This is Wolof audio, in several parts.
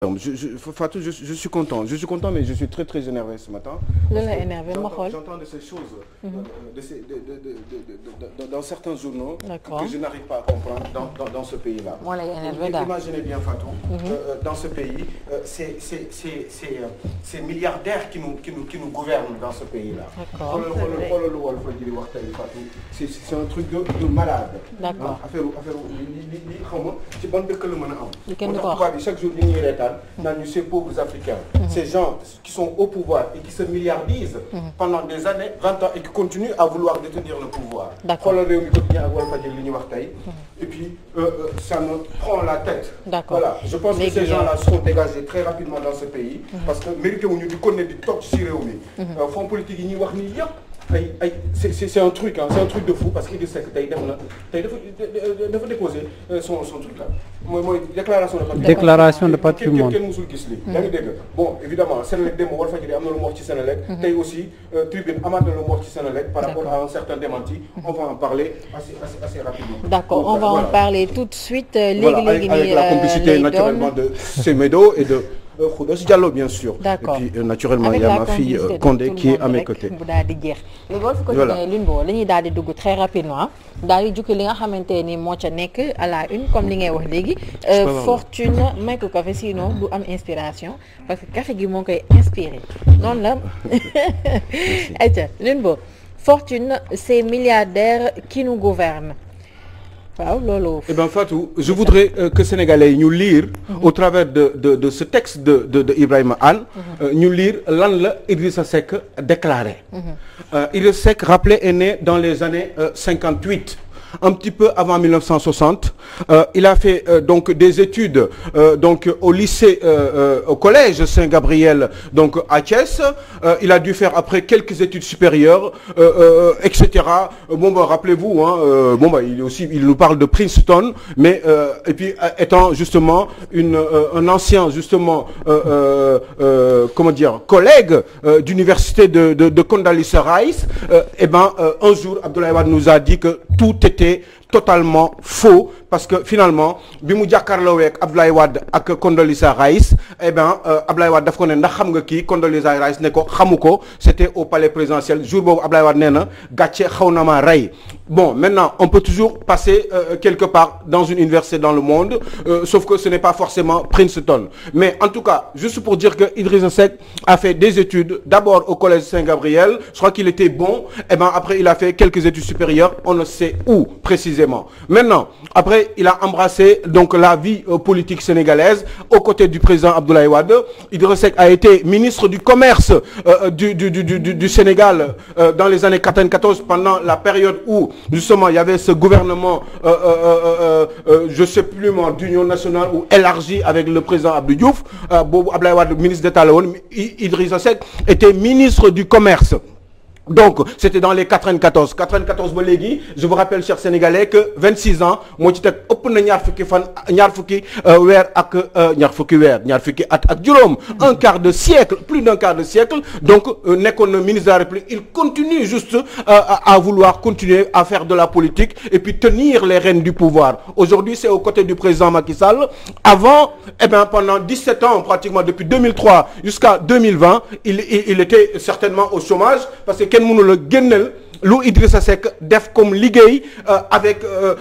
Fatou, je suis content. Je suis content, mais je suis très très énervé ce matin. J'entends de ces choses, dans certains journaux que je n'arrive pas à comprendre dans ce pays-là. Imaginez bien, Fatou, dans ce pays, c'est milliardaires qui nous gouvernent dans ce pays-là. C'est un truc de malade. D'accord. Chaque jour, ces pauvres Africains, ces gens qui sont au pouvoir et qui se milliardisent pendant des années, 20 ans, et qui continuent à vouloir détenir le pouvoir. Et puis, ça me prend la tête. Voilà. Je pense que ces gens-là seront dégagés très rapidement dans ce pays, parce que mérité où nous connaissons du top sur les fonds politiques, c'est un truc, c'est un truc de fou, parce qu'il dit que il faut déposer son truc là. Déclaration de patrimoine. Bon, évidemment, Sénélec démo war fajiri am na lu mu wax ci Sénélec. Tey aussi tribune amaat na lu mu wax ci Sénélec par rapport à un certain démenti. On va en parler assez rapidement. D'accord, on va en parler tout de suite. Avec la complicité naturellement de Semedo et de Khoudoss Diallo, bien sûr. D'accord. Et puis naturellement, il y a ma fille Condé qui est à mes côtés. Voilà. Dañuy daal di dugg très rapidement daal di jukki li nga xamante ni moo ca nekk à la une comme li ngay wax léegi. Fortune may ko café sinon du am inspiration parce que café gi moo koy inspiré noonu la. ayca Lunbo Fortune, ces milliardaires qui nous gouvernent. Eh bien Fatou, je voudrais que Sénégalais nous lire au travers de ce texte de Ibrahima Anne, nous lire lan la Idrissa Seck déclaré. Idrissa Seck, rappelé, est né dans les années 58. Un petit peu avant 1960, il a fait donc des études donc au lycée, au collège Saint-Gabriel donc à Thiès. Il a dû faire après quelques études supérieures, etc. Bon bah rappelez-vous, hein, bon bah il nous parle de Princeton, mais et puis étant justement un ancien justement comment dire collègue d'université de Condoleezza Rice, et ben un jour Abdoulaye Wade nous a dit que tout était totalement faux parce que finalement bi mu jàkkaarloo ak Abdoulaye Wade ak Condoleezza Rice, eh ben Abdoulaye Wade daf ko ne ndax xam nga kii Condoleezza Rice ne ko xamu ko, c'était au palais présidentiel. Jour boobu Abdoulaye Wade nee na gàcce xaw na ma rey. Bon, maintenant on peut toujours passer quelque part dans une université dans le monde, sauf que ce n'est pas forcément Princeton. Mais en tout cas, juste pour dire que Idrissa Seck a fait des études d'abord au collège Saint-Gabriel, je crois qu'il était bon, et ben après il a fait quelques études supérieures, on ne sait où précisément. Maintenant, après il a embrassé donc la vie politique sénégalaise aux côtés du président Abdoulaye Wade. Idrissa Seck a été ministre du commerce du Sénégal dans les années 94, pendant la période où justement il y avait ce gouvernement je sais plus moi d'union nationale ou élargi avec le président Abdou Diouf. Bobu Abdoulaye Wade ministre d'État la woon, Idrissa Seck était ministre du commerce. Donc, c'était dans les 94 ba léegi, je vous rappelle, chers Sénégalais, que 26 ans, moo ci teg ëpp na ñaar fukki at ak juróom, un quart de siècle, plus d'un quart de siècle. Donc, nekkoon na ministre de la République, il continue juste à vouloir continuer à faire de la politique et puis tenir les rênes du pouvoir. Aujourd'hui, c'est aux côtés du président Macky Sall. Avant, eh bien, pendant 17 ans, pratiquement depuis 2003 jusqu'à 2020, il était certainement au chômage parce que mënu la génneel lu Idrissa Seck def comme liggéey avec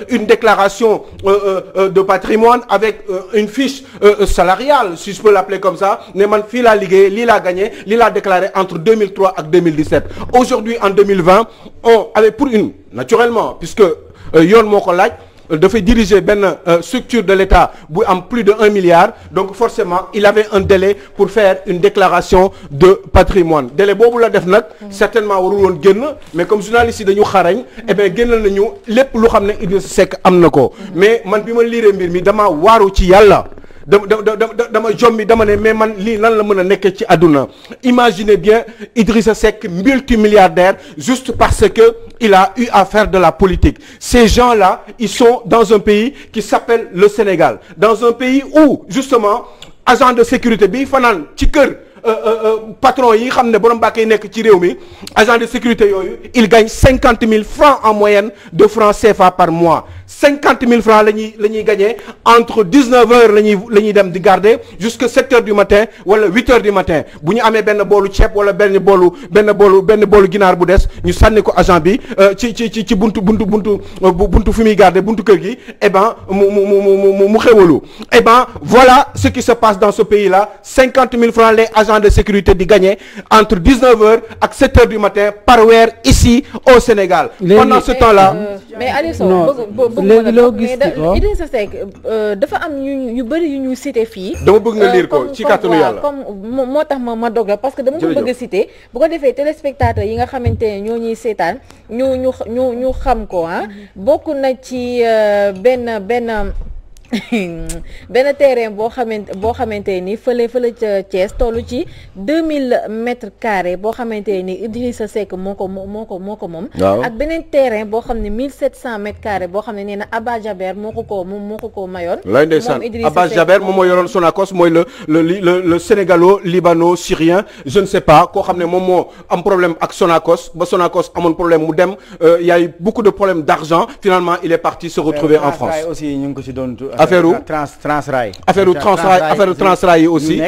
une déclaration de patrimoine, avec une fiche salariale, si je peux l'appeler comme ça, ne man fii laa liggéey, lii laa gagné, lii laa déclaré entre 2003 ak 2017. Aujourd'hui, en 2020, on avait pour une, naturellement, puisque yoon moo ko laaj, dafay diriger benn structure de l'État bu am plus de 1 milliard, donc forcément il avait un délai pour faire une déclaration de patrimoine. Délai boobu la def nag certainement warul woon génn, mais comme journaliste yi dañu xarañ, eh bien génnal nañu lépp lu xam ne Idrissa Seck am na ko. Mais man bi ma liiree mbir mi dama waaru ci yàlla. dama jommi dama ne mais man lii lan la mën a nekk ci àdduna. Imaginez bien Idrissa Seck multimilliardaire juste parce que il a eu à faire de la politique. Ces gens-là, ils sont dans un pays qui s'appelle le Sénégal, dans un pays où justement agent de sécurité bi fanaan ci kër patron yi xam ne borom bàkkee nekk ci réew mi, agent de sécurité yooyu il gagne 50 000 francs en moyenne de francs CFA par mois. 50 000 francs la ñuy gagné entre 19 heures la ñuy dem di garder jusqu'à 7 heures du matin wala 8 heures du matin bu ñu amee benn boolu ceeb wala benn boolu ginaar bu des ñu sànni ko agent bi ci buntu fi muy garder buntu kër gi et ben mu xéwalu et ben voilà ce qui se passe dans ce pays là 50 000 francs les agents de sécurité di gagner entre 19 heures ak 7 heures du matin par weer ici au Sénégal. Pendant ce temps là. mais Aliou Sow léegi loo gis Idrissa Seck dafa am yu bëri yu ñu cité fii. dama bëgg nga lire ko ci kàttanu yàlla comme moo tax ma dog la parce que dama ko bëgg a cité bu ko defee téléspectateurs yi nga xamante ne ñoo ñuy seetaan ñu xam ko bokk na ci benn terrain boo xamante ni fële ca Thiès tollu ci 2000 mètres carrés boo xamante ni Idrissa Seck moo ko moom. ak beneen terrain boo xam ne 1700 mètres carrés boo xam ne nee na Abba Jaber moo ko mayoon. lay ndeysaan Abba Jaber moom moo yoroon Sonacos mooy le sénégalo-libano-syrien je ne sais pas koo xam ne moom moo am problème ak Sonacos ba Sonacos amoon problème mu dem y a eu beaucoup de problèmes d'argent finalement il est parti se retrouver en France. aussi ñu ngi ko ci doon affaire Transrail yi aussi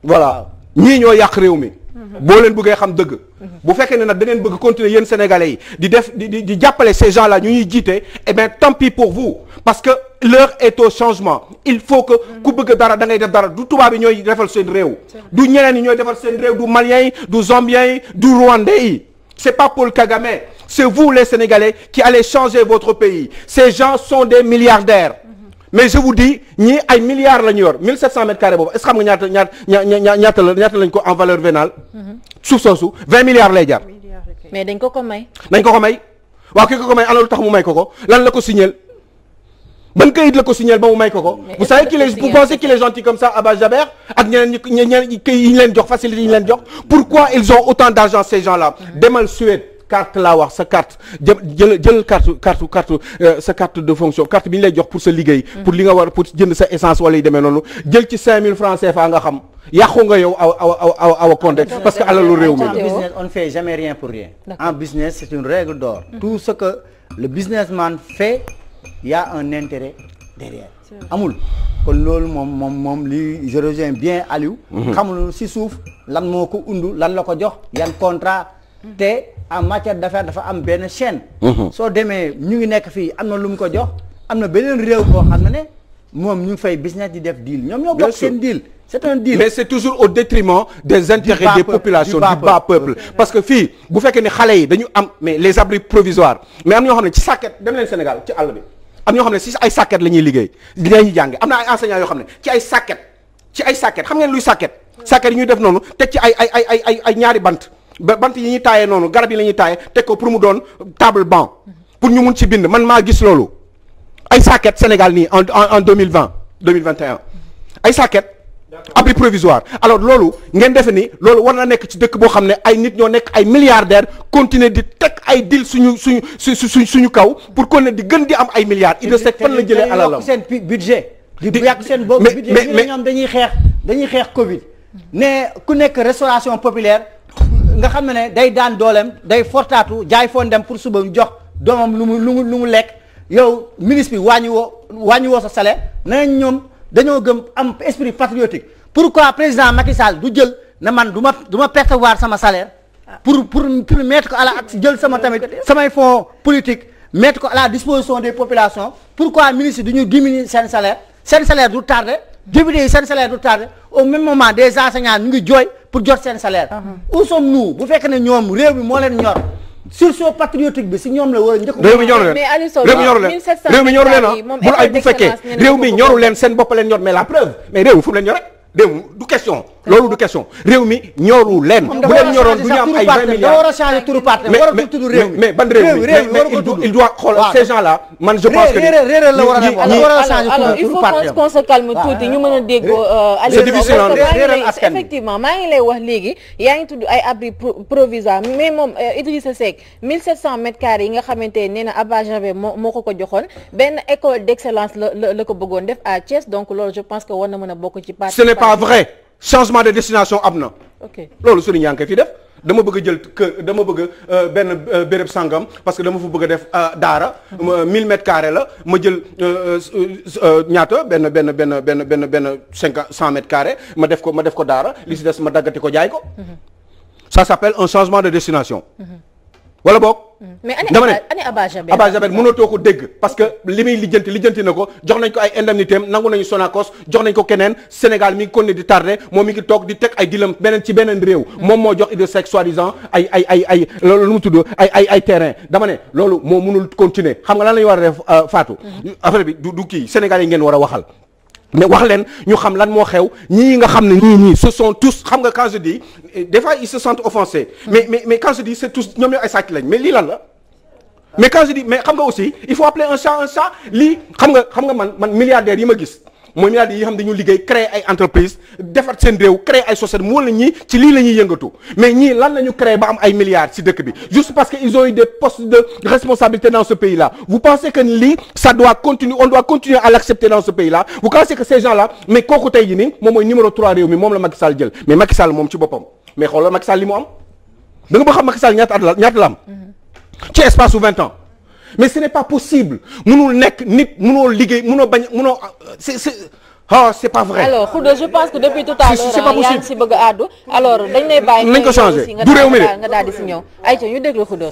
voilà ñii ñoo yàq réew mi boo leen bëggee xam dëgg bu fekkee ne nag da ngeen bëgg continuer yéen sénégalais yi di jàppale ces gens là ñu ñuy jiite eh bien tant pis pour vous parce que l'heure est au changement il faut que ku bëgg dara da ngay def dara du tubaab yi ñooy defal seen réew du ñeneen yi ñooy defal seen réew du maliens yi du zambiens yi du rwandais yi c'est pas Paul Kagame c'est vous les sénégalais qui allez changer votre pays ces gens sont des milliardaires mais je vous dis ñii ay milliards la ñu yor 1700 mètres carrés boobu est-ce que xam nga ñaata lañ ko en valeur vénale. suuf soosu 20 milliards lay jar. mais dañ ko may. waaw ki ko may ana lu tax mu may ko lan la ko signal ban kayit la ko signal ba mu may ko. vous savez vous pensez qu'il est gentil comme ça Abba Jaber ak ñeneen ñi yi ñu leen jox facilité yi ñu leen jox pourquoi ils ont autant d'argent ces gens-là. demal Suède. carte laa wax sa carte jël carte sa carte de fonction carte bi ñu lay jox pour sa liggéey pour li nga war pour jënd sa essence wala yi demee noonu jël ci 5000 francs CFA nga xam yàqu nga yow awa Condé parce que alalu réew mi en business on ne fait jamais rien pour rien. En business c'est une règle d'or. Tout ce que le businessman fait il y a un intérêt derrière amul kon loolu moom li je rejoins bien Aliou xamul si suuf lan moo ko undu lan la ko jox yan contrat te en matière d'affaires dafa am benn chaîne. soo demee ñu ngi nekk fii am na lu mu ko jox am na beneen réew boo xam ne moom ñu ngi fay business di def deal ñoom ñoo bokk seen deal. c'est un deal mais c'est toujours au détriment des intérêts des populations du bas peuple parce que fii bu fekkee ne xale yi dañu am mais les abris provisoires mais am na ñoo xam ne ci sàkket dem leen Sénégal ci àll bi am na ñoo xam ne si ay sàkket la ñuy liggéey li ñuy jànge am na ay enseignants yoo xam ne ci ay sàkket xam ngeen luy sàkket yi ñuy def noonu teg ci ay ñaari bant yi ñuy taayee noonu garab yi la ñuy taayee teg ko pour mu doon table banc pour ñu mun ci bind man maa gis loolu ay sàkket Sénégal nii en 2021 ay sàkket abri provisoire alors loolu ngeen defe ni loolu war na nekk ci dëkk boo xam ne ay nit ñoo nekk ay milliardaires continuer di teg ay deal suñu kaw pour kon ne di gën di am ay milliards Idrissa Seck fan la jëlee alalam seen budget di yàq seen boobu budget mais ñoom dañuy xeex Covid ne ku nekk restauration populaire nga xam ne day daan dooleem day fortaatu jaay foon dem pour suba jox doomam lu mu lekk yow ministre bi wàññi woo sa salaire nañ ñoom dañoo gëm am esprit patriotique pourquoi président Macky Sall du jël ne man du ma percevoir sama salaire pour mettre ko à la jël samay fonds politique mettre ko à la disposition des populations pourquoi ministre du ñu diminuer seen salaire du tardé député yi seen salaire du tardé au même moment des enseignants ñu ngi jooy pour jot seen salaire où sommes-nous bu fekkee ne ñoom réew mi moo leen ñor sursaut patriotique bi si ñoom la war a njëkk réew mi ñoru leen bul ay bu fekkee réew mi ñoru leen seen bopp leen ñor mais la preuve mais réew mi fu mu leen ñore réew du question loolu du question réew mi ñoru leen bu leen ñoroon du ñu am ay 20 milliards war a changer turu parti war a tudd réew mi mais ban réew mi il doit xool ces gens là man je pense que réeral la war a def war a changer alors il faut qu'on se calme tuuti ñu mën a déggoo effectivement maa ngi lay wax léegi yaa ngi tudd ay abri provisoire mais moom Idrissa Seck 1700 mètres carrés yi nga xamante nee na Abba Jaber moo ko joxoon benn école d'excellence la ko bëggoon def à Thiès donc loolu je pense que war na mën a bokk ci parti ce n'est pas vrai changement de destination am na. ok loolu suñu yaa ngi koy fi def dama bëgg a jël kër dama bëgg benn béréb sangam parce que dama fa bëgg a def daara 1000 mètres carrés la ma jël ñaata benn 100 mètres carrés ma def ko daara li si des ma daggati ko jaay ko ça s'appelle un changement de destination wala boog mais ani Aba Jabel mënatoo ko dégg parce que li muy lijjanti na ko jox nañ ko ay indemnité am nangu nañu Sonacos jox nañ ko keneen Sénégal mi ngi continuer di tardé moom mi ngi toog di teg ay dilam beneen réew moom moo jox Idrissa Seck soi-disant ay loolu lu mu tudd ay terrain dama ne loolu moo mënul continuer xam nga lan la ñu war a def Fatou affaire bi du kii Sénégal yi ngeen war a waxal mais wax leen ñu xam lan moo xew ñii nga xam ne ñii ce sont tous xam nga quand je dis des fois ils se sentent offensés mais quand je dis c'est tous ñoom ñoo ay sàcc lañ mais lii lan la mais quand je dis mais xam nga aussi il faut appeler un chat lii xam nga man milliardaires yi ma gis mooy milliardaires yi xam dañu liggéey créer ay entreprise defar seen réew créer ay sociétés mu wala ñii ci lii la ñuy yëngatu mais ñii lan la ñu créer ba am ay milliards ci dëkk bi juste parce que ils ont eu des postes de responsabilité dans ce pays là vous pensez que lii ça doit continuer on doit continuer à l'accepter dans ce pays là vous pensez que ces gens là mais kooku tey jii nii moom mooy numéro 3 réew mi moom la Macky Sall jël mais Macky Sall moom ci boppam mais xoolal Macky Sall li mu am da nga bëgg xam Macky Sall ñaata la am ci espace su 20 ans mais ce n'est pas possible mënul nekk nit mënoo liggéey mënoo bañ mënoo c'est pas vrai. alors Khoudo je pense que depuis tout à l'heure yaa ngi si bëgg a àddu alors dañ lay bàyyi. nañ ko changé du réew mi nga daal di si ñëw ayca ñu déglu Khoudo.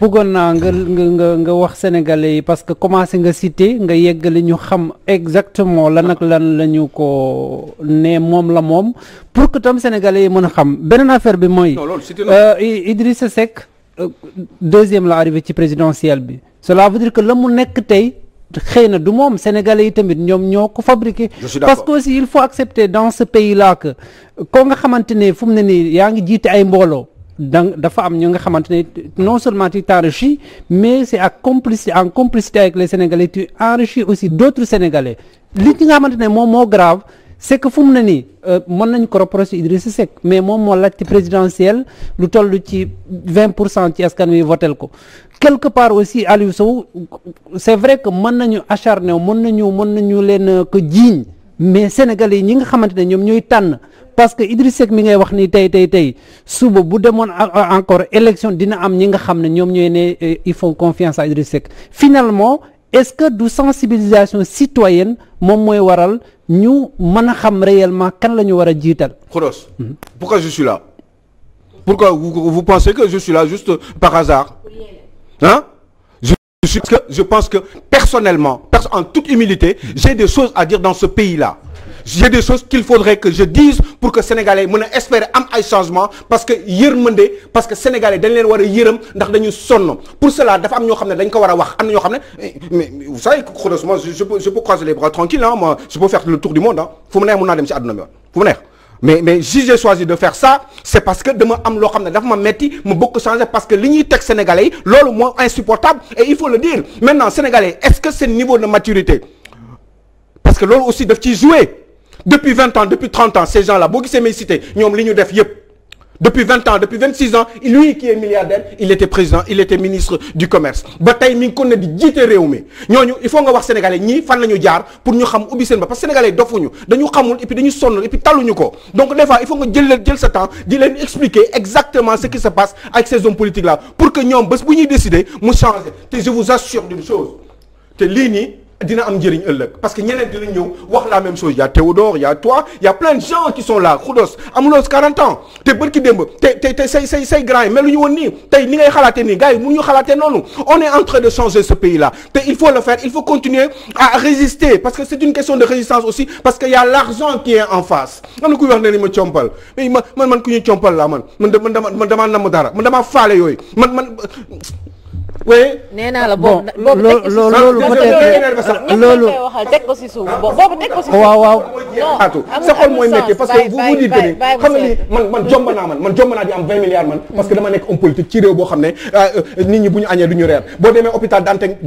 bëggoon naa nga wax sénégalais yi parce que commencé nga citer nga yeggale ñu xam exactement lan ak lan la ñu ko ne moom la moom pour que tam sénégalais yi mën a xam beneen affaire bi mooy. Idrissa Seck deuxième la arrivé ci présidentielle bi. cela veut dire que la mu nekk tey xëy na du moom sénégalais yi tamit ñoom ñoo ko fabriqué parce que aussi il faut accepter dans ce pays là que ko nga xamante ne fu mu ne nii yaa ngi jiite ay mbooloo dafa am ñu nga xamante ne non seulement tu t'enrichis mais c'est en complicité avec les sénégalais tu enrichis aussi d'autres sénégalais li nga xamante ne moom moo grave c'est que fu mu ne nii mën nañ ko reprocher Idrissa Seck mais moom moo laajte présidentielle lu toll ci 20% ci askan wi votel ko quelque part aussi Aliou Sow c'est vrai que mën nañu acharné mën nañu leen ko jiiñ mais sénégalais yi ñi nga xamante ne ñoom ñooy tànn parce que Idrissa Seck mi ngay wax ni tey suba bu demoon encore élection dina am ñi nga xam ne ñoom ñooy ne ils font confiance à Idrissa Seck finalement est-ce que du sensibilisation citoyenne moom mooy waral ñu mën a xam réellement kan la ñu war a jiital. Khodos, pourquoi je suis là? Pourquoi vous pensez que je suis là juste par hasard? Hein? Je pense que personnellement, en toute humilité, j'ai des choses à dire dans ce pays-là. J'ai des choses qu'il faudrait que je dise pour que Sénégalais mën a espérer am ay changement parce que yërmande parce que Sénégalais dañ leen war a yërëm ndax dañu sonn pour cela dafa am ñoo xam ne dañ ko war a wax am na ñoo xam ne mais vous savez Khodos moi je peux croiser les bras tranquille hein moi je peux faire le tour du monde hein fu mu neex mën naa dem ci àdduna bi fu mu neex mais si j'ai choisi de faire ça c'est parce que dama am loo xam ne dafa ma metti ma bëgg ko changer parce que li ñuy teg Sénégalais yi loolu moo insupportable et il faut le dire maintenant Sénégalais est-ce que c'est niveau de maturité parce que loolu aussi daf ciy jouer depuis 20 ans depuis 30 ans ces gens-là boo gisee may cité ñoom li ñu def yëpp depuis 20 ans depuis 26 ans lui qui est milliardaire il était président il était ministre du commerce ba tey mi ngi kon ne di jiite réew mi ñooñu il faut nga wax sénégalais ñii fan la ñu jaar pour ñu xam ubbi seen ba parce que sénégalais dofuñu dañu xamul et puis dañu sonn et puis talluñu ko donc des fois il faut nga jël sa temps di leen expliquer exactement ce qui se passe avec ces hommes politiques là pour que ñoom bés bu ñuy décider mu changer te je vous assure d'une chose te lii nii dina am njëriñ ëllëg parce que ñeneen dinañ ñëw wax la même chose il y a Théodore il y a toi il y a plein de gens qui sont là Khodos amuloo 40 ans te bërki démb te say grand yi mel lu ñu woon nii tey ni ngay xalaatee nii gars yi mënuñu xalaatee noonu on est en train de changer ce pays là te il faut le faire il faut continuer à résister parce que c'est une question de résistance aussi parce que y a l'argent qui est en face am na kuy wax ne ni ma compal mais man ku ñu compal laa man damaa namm dara man damaa faale yooyu oui. nee naa la boobu loolu peut-être loolu waxal teg ko ci suuf boobu teg ko ci suuf. waaw. non sa xol mooy métti parce que vous dites que ni xam nga ni man jomb naa di am 20 milliards man. parce que dama nekk homme politique ci réew boo xam ne nit ñi bu ñu añee du ñu reer boo demee hôpital Dantec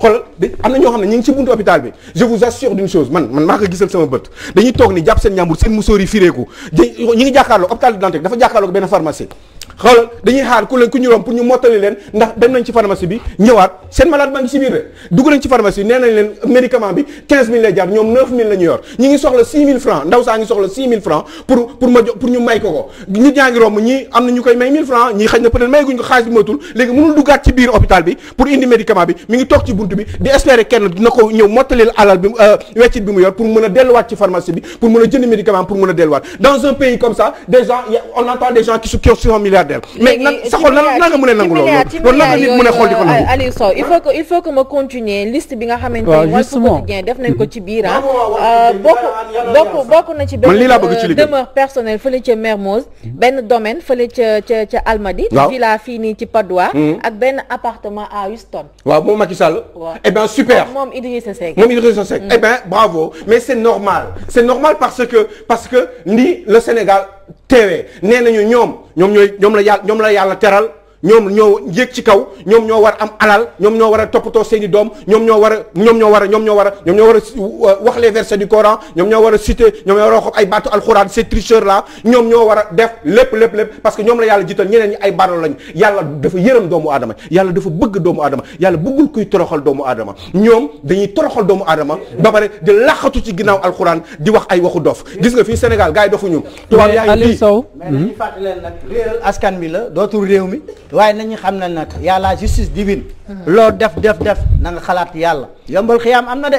xool am na ñoo xam ne ñu ngi ci buntu hôpital bi je vous assure d'une chose man maa ko gisal sama bët dañuy toog ni jàpp seen ñàmbur seen musóor yi fireeku ñu ngi jàkkaarloo hôpital Dantec dafa jàkkaarloo benn pharmacie xoolal dañuy xaar ku ñu romb pour ñu mottali leen ndax dem nañ ci pharmacie bi ñëwaat seen malade baa ngi ci biir de dugg nañ ci pharmacie nee nañ leen médicament bi 15000 lay jar ñoom 9000 la ñu yor ñi ngi soxla 6000 francs ndaw saa ngi soxla 6000 francs pour ñu may ko nit ñaa ngi romb ñii am na ñu koy may 1000 francs ñii xëy na peut-être may guñ ko xaalis bi matul léegi mënul duggaat ci biir hôpital bi pour indi médicament bi mi ngi toog ci buntu bi di espérer kenn dina ko ñëw mottalil alal bi weccit bi mu yor pour mën a delluwaat ci pharmacie bi pour mën a jënd médicament pour mën a delluwaat dans un pays comme ça des gens on entend des gens qui sont milliardaires mais nan saxool nan nga mën a nangu loolu nan la nit mën a xool di ko nangu Aliou Sow il faut que ma continuer liste bi nga xamante ni Walf Quotidien def nañ ko ci biir bokk na ci benn demeure personnelle fële ca Mermoz benn domaine fële ca Almadies villa fii nii ci Patte d'Oie ak benn appartement à Houston waaw moom Macky Sall eh ben super moom Idrissa Seck eh ben bravo mais c'est normal parce que ni le Sénégal teewee nee nañu ñoom la yàlla teral ñoom ñoo yéeg ci kaw ñoom ñoo war am alal ñoom ñoo war a toppatoo seeni doom ñoom ñoo war a wax les versets du Coran ñoom ñoo war a citer ñoom ñoo war a wax ay baatu alxuraan ces tricheurs là ñoom ñoo war a def lépp parce que ñoom la yàlla jiital ñeneen ñi ay baro lañu yàlla dafa yërëm doomu aadama yàlla dafa bëgg doomu aadama yàlla bëggul kuy toroxal doomu aadama ñoom dañuy toroxal doomu aadama ba pare di laxatu ci ginnaaw alxuraan di wax ay waxu dof gis nga fii Sénégal gars yi dofuñu tubaab yaa ngi fii mais nañu fàttali leen nag réeral askan bi la dootul réew mi waaye nañu xam ne nag yàlla justice divine loo def na nga xalaat yàlla yombal xiyaam am na de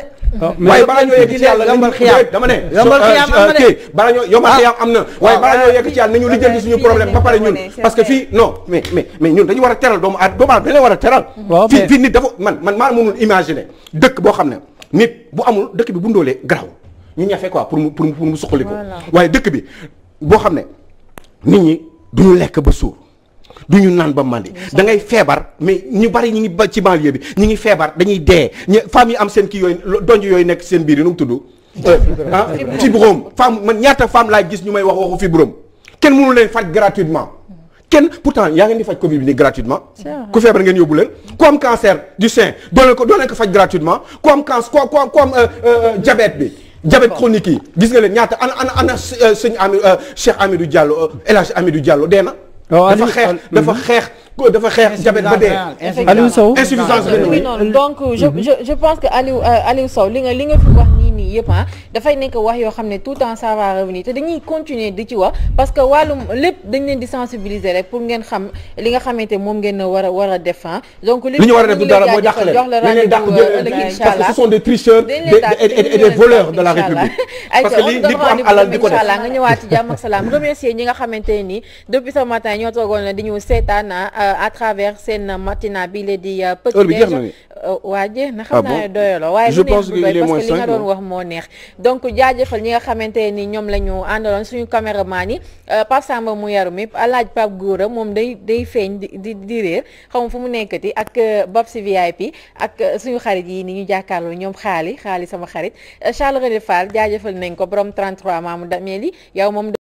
waaye balaa ñoo yegg ci yàlla yombal xiyaam dama ne yombal xiyaam am na de balaa ñoo yombal xiyaam am na waaye balaa ñoo yegg ci yàlla nañu lijjanti suñu problème ba pare ñun parce que fii non mais ñun dañu war a teral doomu aadama dañ leen war a teral fii nit dafa man maa mënul imaginer dëkk boo xam ne nit bu amul dëkk bi bu ndoolee garaw ñu ñafe quoi pour mu suqali ko waaye dëkk bi boo xam ne nit ñi duñu lekk ba suur du ñu naan ba mandi da ngay feebar mais ñu bari ñi ngi ba ci banlieue bi ñi ngi feebar dañuy dee femmes yi am seen kii yooyu donj yooyu nekk seen biir yi nu mu tudd fibrome femme man ñaata femme laay gis ñu may wax waxu fibrome kenn mënu leen faj gratuitement kenn pourtant yaa ngeen di faj Covid bi nii gratuitement ku feebar ngeen yóbbu leen ku am cancer du sein doo leen ko faj gratuitement ku am cancer ku am diabète bi diabète chronique yi gis nga leen ñaata ana sëñ Cheikh Amidou Diallo El Hadj Amidou Diallo dee na dafa xeex diabète ba dee. Aliou Sow insuffisance rénale donc je pense que Aliou Sow li nga fi wax nii yëpp dafay nekk wax yoo xam ne tout le temps ça va revenir te dañuy continuer di ci wax parce que wàllum lépp dañ leen di sensibiliser rek pour ngeen xam li nga xamante moom ngeen war a def donc li ñu war a def du dara mooy dàq leen dañ leen dàq parce que ce sont des tricheurs et des voleurs de la République parce que li ko am alal di ko def nga ñëwaat ci jàmm ak salaam remercier ñi nga xamante ni depuis ce matin ñoo toogoon la di ñu seetaan à travers seen matina bi la di petit déj waa jeex na xam naa ne doyaloo waaye bu neex bu doy parce que li nga doon wax moo neex donc jaajëfal ñi nga xamante ni ñoom la ñu àndaloon suñu caméraman yi Pape Samba mu yaru mi alaaj Pape Gora moom day feeñ di réer xam fu mu nekkati ak Babs VIP ak suñu xarit yi ni ñu jàkkaarloo ñoom xaali sama xarit Charles René Fall jaajëfal nañ ko borom 33 maamu dameel yi yow moom